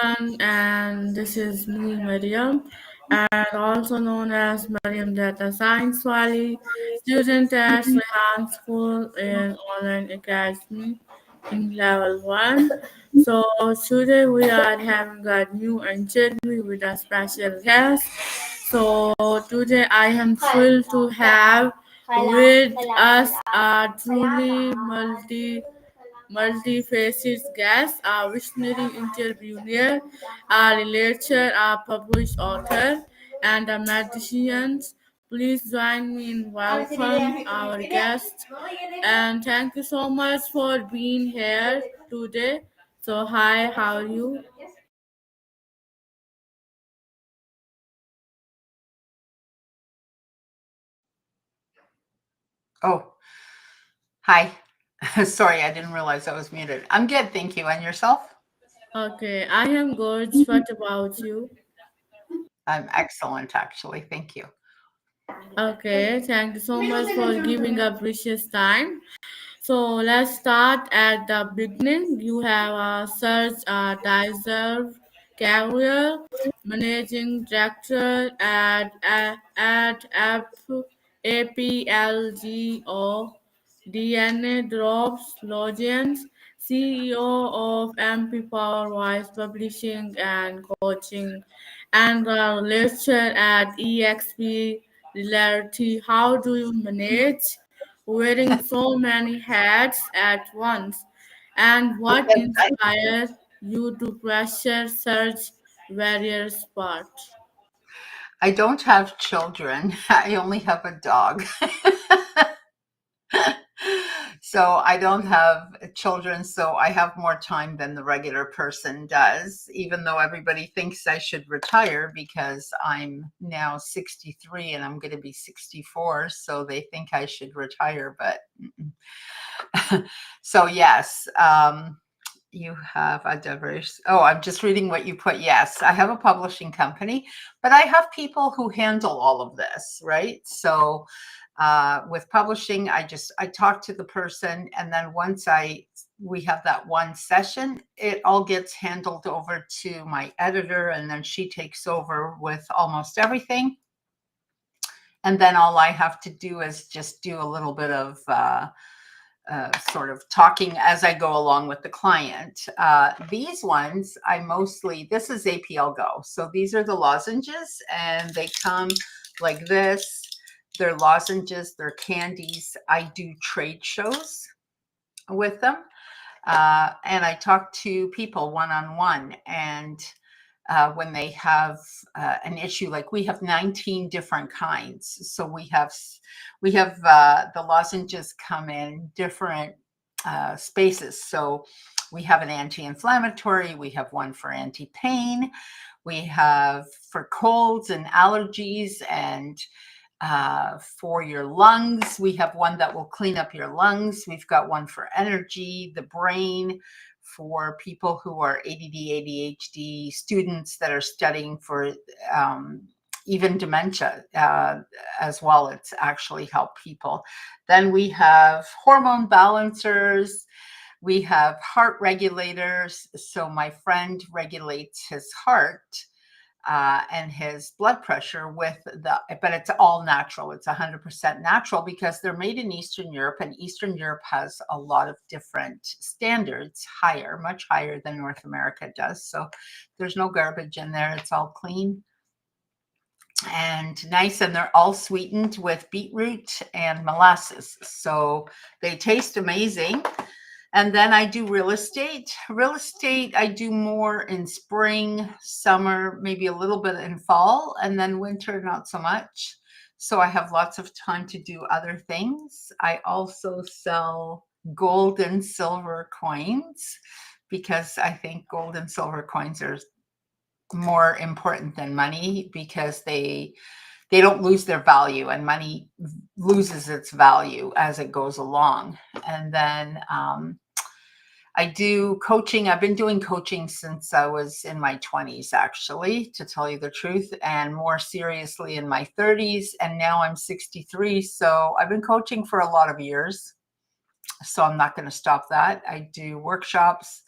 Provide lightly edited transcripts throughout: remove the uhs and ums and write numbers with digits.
everyone, and this is me, Mariam, and also known as Mariam Data Science Wali, student at Rehan School in Online Academy in Level 1. So today we are having a new interview with a special guest. So today I am thrilled to have with us a truly multifaceted guest, a visionary interviewer, a researcher, a published author, and a magician. Please join me in welcome our guest. And thank you so much for being here today. So hi, how are you? Oh, hi. Sorry, I didn't realize I was muted. I'm good, thank you. And yourself? Okay, I am good. What about you? I'm excellent, actually. Thank you. Okay, thank you so much for giving up precious time. So let's start at the beginning. You have a search a deserved career, managing director at APLGO, DNA Drops Logins, CEO of MP Power Voice Publishing and Coaching, and a lecturer at EXP Reality. How do you manage wearing so many hats at once? And what Because inspired you to pressure search various parts? I don't have children, I only have a dog. So I don't have children, so I have more time than the regular person does, even though everybody thinks I should retire because I'm now 63 and I'm going to be 64. So they think I should retire, but so yes, you have a diverse. Oh, I'm just reading what you put. Yes, I have a publishing company, but I have people who handle all of this, right? So with publishing, I talk to the person, and then once I we have that one session, it all gets handled over to my editor, and then she takes over with almost everything. And then all I have to do is just do a little bit of sort of talking as I go along with the client. These ones, this is APL Go. So these are the lozenges, and they come like this. They're lozenges, they're candies. I do trade shows with them. And I talk to people one on one. And when they have an issue, like we have 19 different kinds. So we have the lozenges come in different spaces. So we have an anti-inflammatory, we have one for anti-pain, we have for colds and allergies, and for your lungs, we have one that will clean up your lungs. We've got one for energy, the brain, for people who are ADD, ADHD, students that are studying for even dementia as well. It's actually helped people. Then we have hormone balancers. We have heart regulators. So my friend regulates his heart and his blood pressure but it's all natural. It's 100% natural because they're made in Eastern Europe, and Eastern Europe has a lot of different standards, much higher than North America does. So there's no garbage in there. It's all clean and nice, and they're all sweetened with beetroot and molasses. So they taste amazing. And then I do real estate. Real estate, I do more in spring, summer, maybe a little bit in fall, and then winter, not so much. So I have lots of time to do other things. I also sell gold and silver coins because I think gold and silver coins are more important than money because they don't lose their value, and money loses its value as it goes along. And then I do coaching. I've been doing coaching since I was in my 20s, actually, to tell you the truth, and more seriously in my 30s. And now I'm 63. So I've been coaching for a lot of years. So I'm not going to stop that. I do workshops.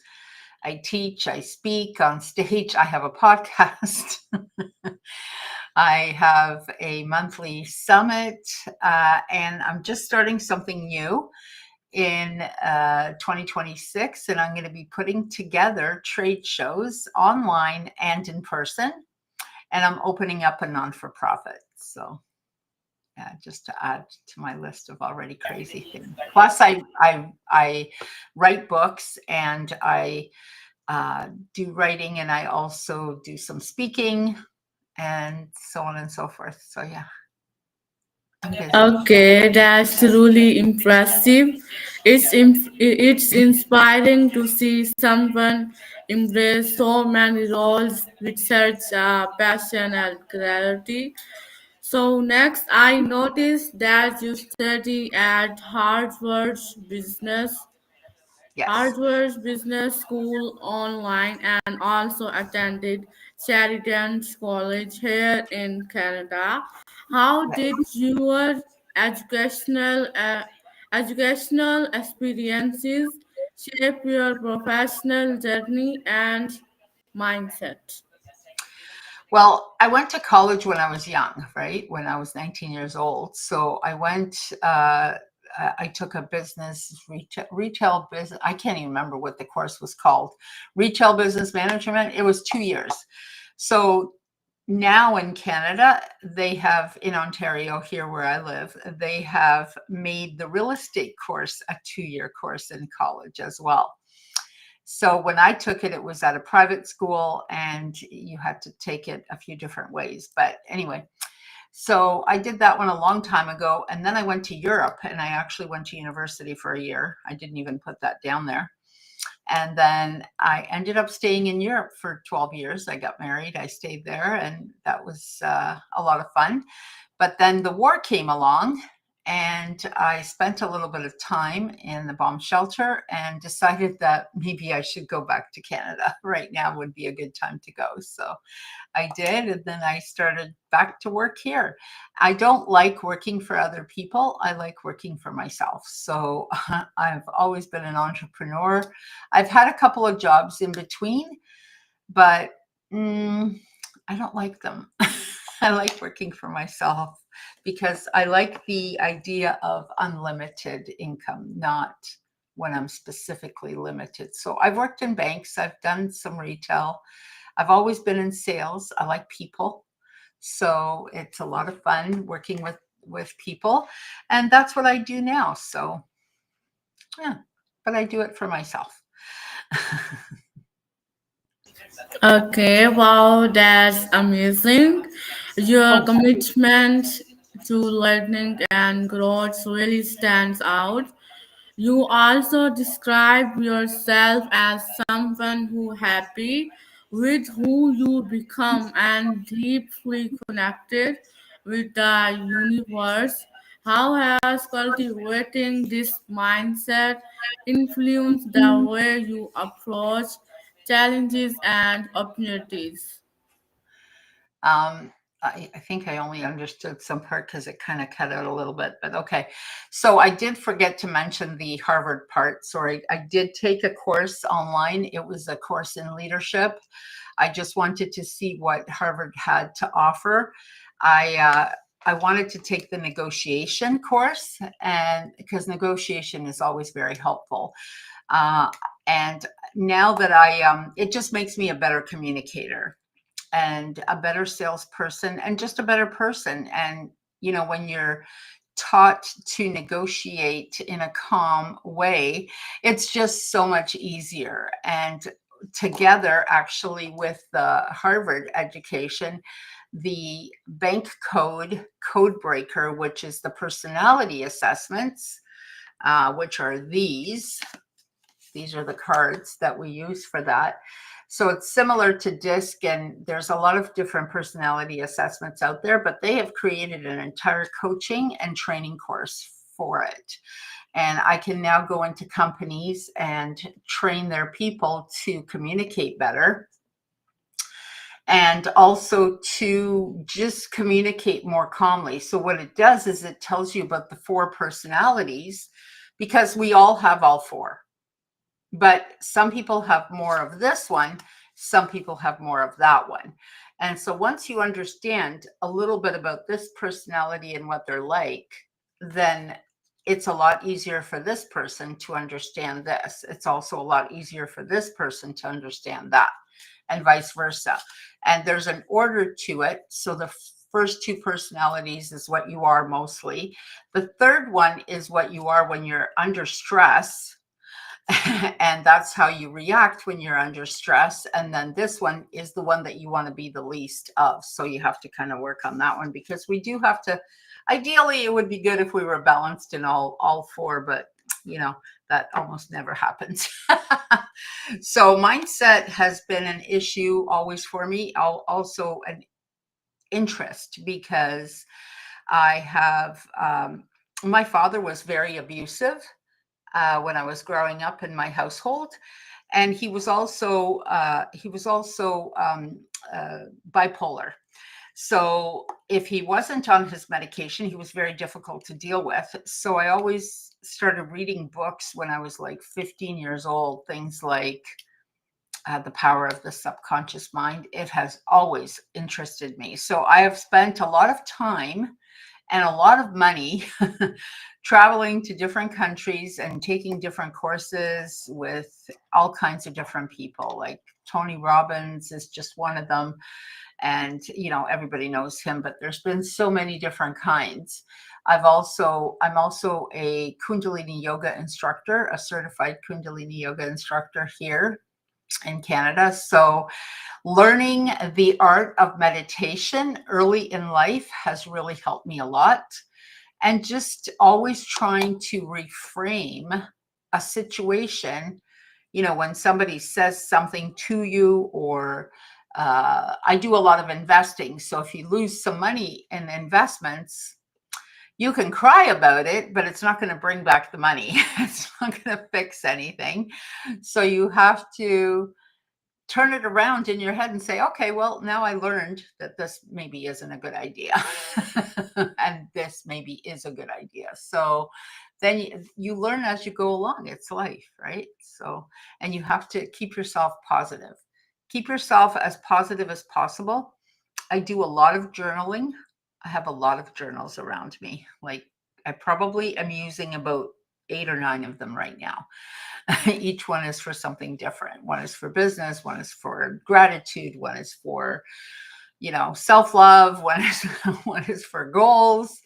I teach, I speak on stage, I have a podcast. I have a monthly summit, and I'm just starting something new in 2026, and I'm going to be putting together trade shows online and in person, and I'm opening up a non-for-profit. So yeah, just to add to my list of already crazy things. Plus, I write books, and I do writing, and I also do some speaking, and so on and so forth. So yeah, I'm busy. Okay, that's really impressive. It's inspiring to see someone embrace so many roles with such passion and clarity. So next, I noticed that you study at Yes, Harvard's Business School online and also attended Sheridan's College here in Canada. How yes. did your educational educational experiences shape your professional journey and mindset? Well, I went to college when I was young, right? When I was 19 years old. So I went, I took a retail business. I can't even remember what the course was called. Retail business management. It was 2 years. So now in Canada, they have, in Ontario, here where I live, they have made the real estate course a 2-year course in college as well. So when I took it, it was at a private school, and you had to take it a few different ways. But anyway, so I did that one a long time ago. And then I went to Europe, and I actually went to university for a year. I didn't even put that down there. And then I ended up staying in Europe for 12 years. I got married, I stayed there, and that was a lot of fun. But then the war came along, and I spent a little bit of time in the bomb shelter and decided that maybe I should go back to Canada. Right now would be a good time to go. So I did, and then I started back to work here. I don't like working for other people. I like working for myself. So I've always been an entrepreneur. I've had a couple of jobs in between, but I don't like them. I like working for myself because I like the idea of unlimited income, not when I'm specifically limited. So I've worked in banks, I've done some retail, I've always been in sales. I like people. So it's a lot of fun working with people, and that's what I do now. So yeah, but I do it for myself. Okay, wow, that's amazing. Your Oh, commitment to learning and growth really stands out. You also describe yourself as someone who happy with who you become and deeply connected with the universe. How has cultivating this mindset influenced the way you approach challenges and opportunities? Um, I think I only understood some part because it kind of cut out a little bit, but okay. So I did forget to mention the Harvard part. Sorry, I did take a course online. It was a course in leadership. I just wanted to see what Harvard had to offer. I wanted to take the negotiation course, and because negotiation is always very helpful. Uh, and now that it just makes me a better communicator and a better salesperson and just a better person. And, when you're taught to negotiate in a calm way, it's just so much easier. And together, actually, with the Harvard education, the bank code breaker, which is the personality assessments, which are these are the cards that we use for that. So it's similar to DISC, and there's a lot of different personality assessments out there, but they have created an entire coaching and training course for it. And I can now go into companies and train their people to communicate better, and also to just communicate more calmly. So what it does is it tells you about the 4 personalities, because we all have all 4. But some people have more of this one, some people have more of that one. And so once you understand a little bit about this personality and what they're like, then it's a lot easier for this person to understand this. It's also a lot easier for this person to understand that, and vice versa. And there's an order to it. So the first two personalities is what you are mostly. The third one is what you are when you're under stress. And that's how you react when you're under stress. And then this one is the one that you want to be the least of. So you have to kind of work on that one, because we do have to, ideally, it would be good if we were balanced in all four, but that almost never happens. So mindset has been an issue always for me. Also an interest, because I have, my father was very abusive when I was growing up in my household, and he was also bipolar. So if he wasn't on his medication, he was very difficult to deal with. So I always started reading books when I was like 15 years old, things like The Power of the Subconscious Mind. It has always interested me. So I have spent a lot of time and a lot of money traveling to different countries and taking different courses with all kinds of different people. Like Tony Robbins is just one of them. And, everybody knows him, but there's been so many different kinds. I'm also a Kundalini yoga instructor, a certified Kundalini yoga instructor here in Canada. So learning the art of meditation early in life has really helped me a lot. And just always trying to reframe a situation, when somebody says something to you, or I do a lot of investing. So if you lose some money in investments, you can cry about it, but it's not going to bring back the money. It's not going to fix anything. So you have to turn it around in your head and say, okay, well, now I learned that this maybe isn't a good idea. And this maybe is a good idea. So then you learn as you go along. It's life, right? So, and you have to keep yourself positive. Keep yourself as positive as possible. I do a lot of journaling. I have a lot of journals around me. Like, I probably am using about 8 or 9 of them right now. Each one is for something different. One is for business, one is for gratitude, one is for, self-love, one is for goals.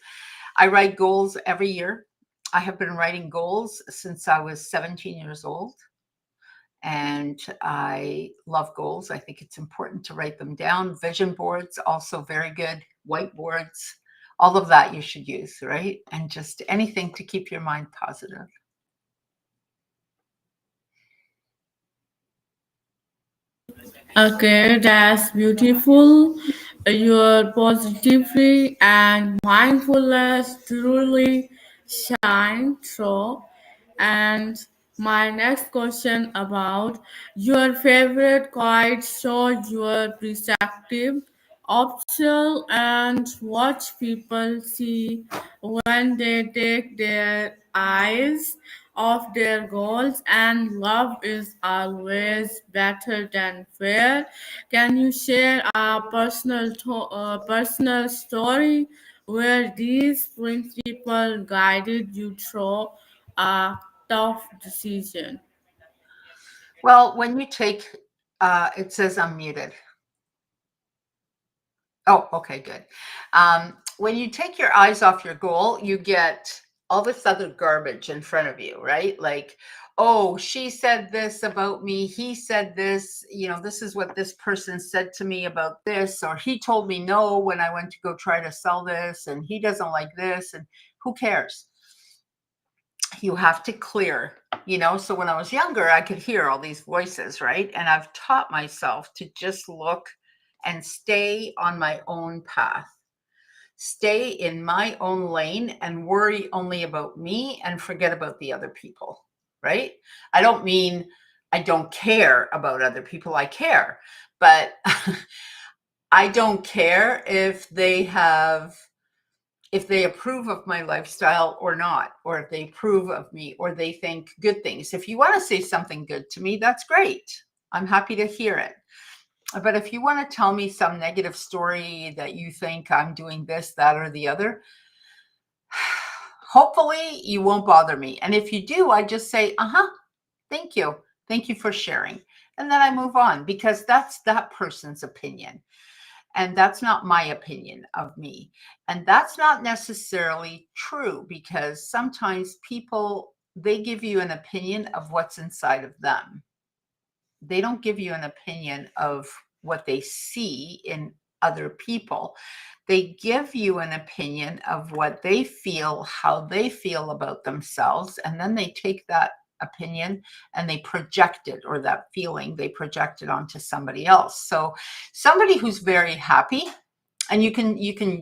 I write goals every year. I have been writing goals since I was 17 years old. And I love goals. I think it's important to write them down. Vision boards, also very good. Whiteboards, all of that you should use, right? And just anything to keep your mind positive. Okay, that's beautiful. Your positivity and mindfulness truly shine through. And my next question about your favorite quite show your perspective, optional, and what people see when they take their eyes off their goals, and love is always better than fear. Can you share a personal story where these principles guided you through a tough decision? Well, when you take, it says I'm muted. Oh, okay, good. When you take your eyes off your goal, you get all this other garbage in front of you, right? Like, oh, she said this about me. He said this, this is what this person said to me about this, or he told me no when I went to go try to sell this, and he doesn't like this, and who cares? You have to clear, so when I was younger, I could hear all these voices, right? And I've taught myself to just look and stay on my own path, stay in my own lane, and worry only about me and forget about the other people, right? I don't mean I don't care about other people. I care, but I don't care if if they approve of my lifestyle or not, or if they approve of me, or they think good things. If you want to say something good to me, that's great. I'm happy to hear it. But if you want to tell me some negative story that you think I'm doing this, that, or the other, hopefully you won't bother me. And if you do, I just say, thank you. Thank you for sharing. And then I move on, because that's that person's opinion. And that's not my opinion of me. And that's not necessarily true, because sometimes people, they give you an opinion of what's inside of them. They don't give you an opinion of what they see in other people. They give you an opinion of what they feel, how they feel about themselves, and then they take that opinion and they project it, or that feeling, they project it onto somebody else. So somebody who's very happy, and you can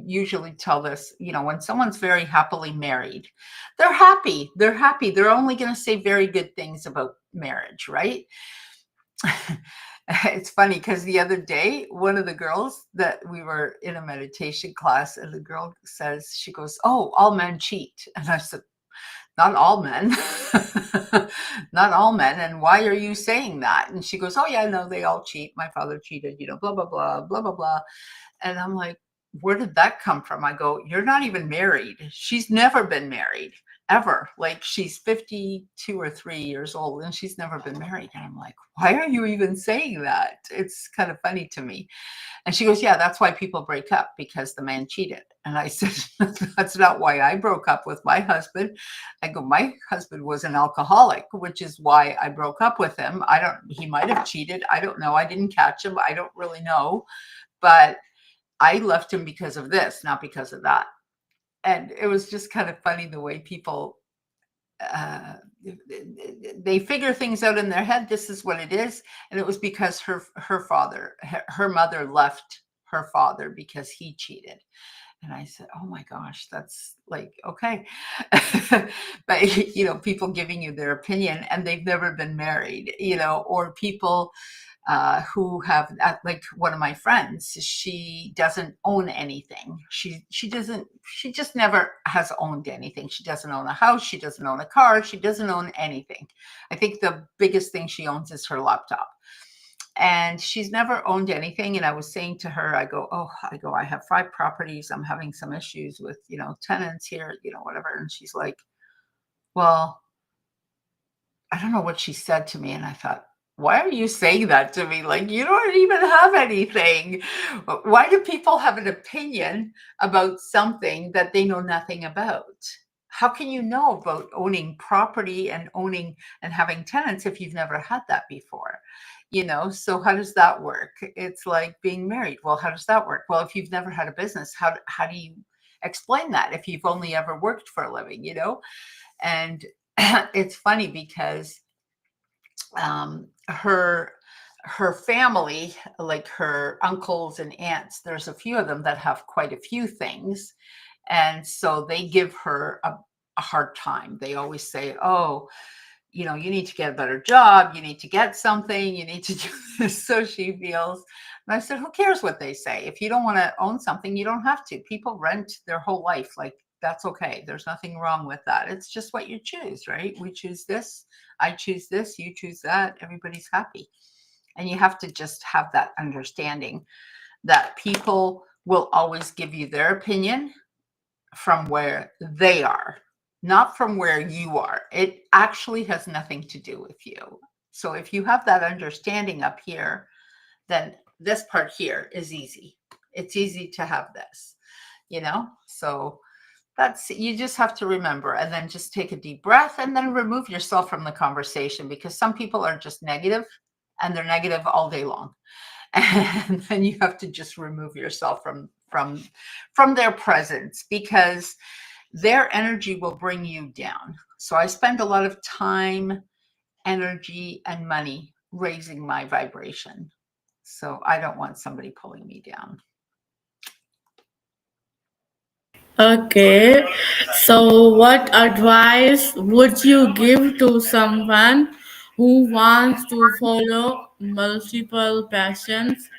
usually tell this, when someone's very happily married, they're only going to say very good things about marriage, right? It's funny, because the other day, one of the girls, that we were in a meditation class, and the girl says, she goes, "Oh, all men cheat." And I said, "Not all men." Not all men. And why are you saying that? And she goes, "Oh yeah, no, they all cheat. My father cheated, blah, blah, blah, blah, blah, blah." And I'm like, where did that come from? I go, "You're not even married." She's never been married, ever. Like, she's 52 or 3 years old, and she's never been married. And I'm like, why are you even saying that? It's kind of funny to me. And she goes, "Yeah, that's why people break up, because the man cheated." And I said, "That's not why I broke up with my husband." I go, "My husband was an alcoholic, which is why I broke up with him. He might have cheated. I don't know. I didn't catch him. I don't really know. But I left him because of this, not because of that." And it was just kind of funny the way people, uh, they figure things out in their head. This is what it is. And it was because her mother left her father because he cheated. And I said, "Oh my gosh, that's like, okay." But, people giving you their opinion, and they've never been married, or people who have, like one of my friends, she doesn't own anything. She just never has owned anything. She doesn't own a house. She doesn't own a car. She doesn't own anything. I think the biggest thing she owns is her laptop. And she's never owned anything. And I was saying to her, I have 5 properties. I'm having some issues with, tenants here, whatever. And she's like, "Well," I don't know what she said to me. And I thought, why are you saying that to me? Like, you don't even have anything. Why do people have an opinion about something that they know nothing about? How can you know about owning property and owning and having tenants if you've never had that before? So how does that work? It's like being married. Well, how does that work? Well, if you've never had a business, how do you explain that if you've only ever worked for a living, And it's funny, because her family, like her uncles and aunts, there's a few of them that have quite a few things, and so they give her a hard time. They always say, "Oh, you need to get a better job, you need to get something, you need to do this." So she feels. And I said, "Who cares what they say? If you don't want to own something, you don't have to. People rent their whole life. Like, that's okay. There's nothing wrong with that. It's just what you choose, right? We choose this. I choose this. You choose that. Everybody's happy." And you have to just have that understanding that people will always give you their opinion from where they are, not from where you are. It actually has nothing to do with you. So if you have that understanding up here, then this part here is easy. It's easy to have this, So you just have to remember, and then just take a deep breath, and then remove yourself from the conversation, because some people are just negative, and they're negative all day long. And then you have to just remove yourself from their presence, because their energy will bring you down. So I spend a lot of time, energy, and money raising my vibration. So I don't want somebody pulling me down. Okay, so what advice would you give to someone who wants to follow multiple passions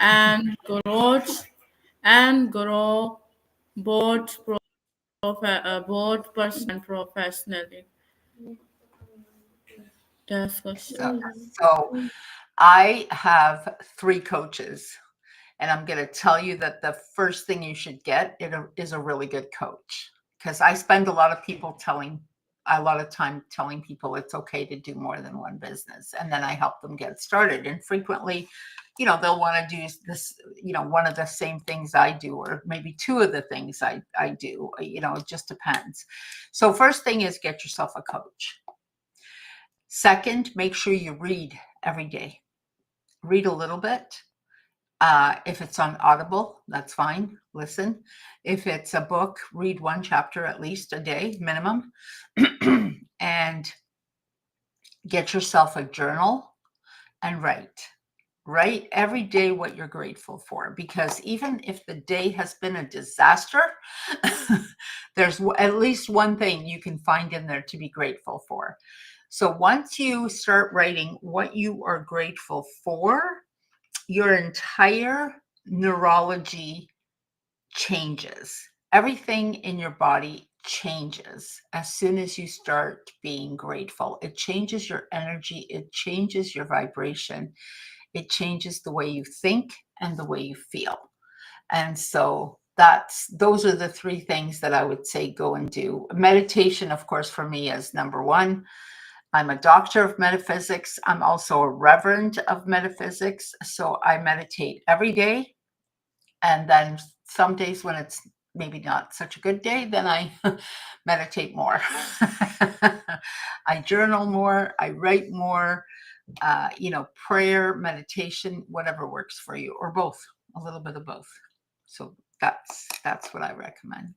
and growth and grow both both personally and professionally? That's So, question. so I have three coaches, and I'm going to tell you that the first thing you should get is a really good coach, because I spend a lot of time telling people it's okay to do more than one business, and then I help them get started. And frequently, they'll want to do this, one of the same things I do, or maybe two of the things I do. It just depends. So first thing is get yourself a coach. Second, make sure you read every day. Read a little bit. If it's on Audible, that's fine. Listen. If it's a book, read one chapter at least a day minimum. And get yourself a journal and write. Write every day what you're grateful for, because even if the day has been a disaster, there's at least one thing you can find in there to be grateful for. So once you start writing what you are grateful for, your entire neurology changes. Everything in your body changes as soon as you start being grateful. It changes your energy, it changes your vibration, it changes the way you think and the way you feel. And so those are the three things that I would say go and do. Meditation, of course, for me is number one. I'm a doctor of metaphysics. I'm also a reverend of metaphysics. So I meditate every day. And then some days when it's maybe not such a good day, then I meditate more. I journal more, I write more, prayer, meditation, whatever works for you, or both, a little bit of both. So that's what I recommend.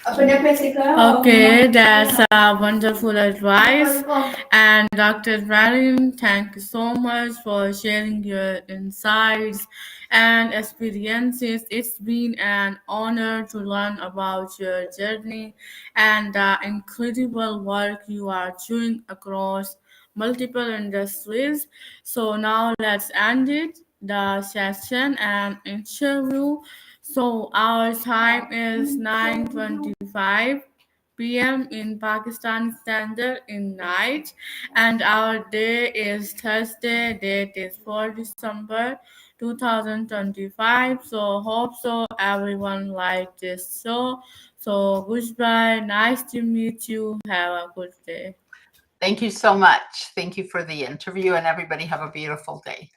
Okay, that's wonderful advice. And Dr. Mariam, thank you so much for sharing your insights and experiences. It's been an honor to learn about your journey and the incredible work you are doing across multiple industries. So now let's end it, the session and interview. So our time is 9:25 p.m. in Pakistan Standard in night, and our day is Thursday. Date is 4 December 2025. So hope so everyone liked this show. So goodbye. Nice to meet you. Have a good day. Thank you so much. Thank you for the interview, and everybody have a beautiful day.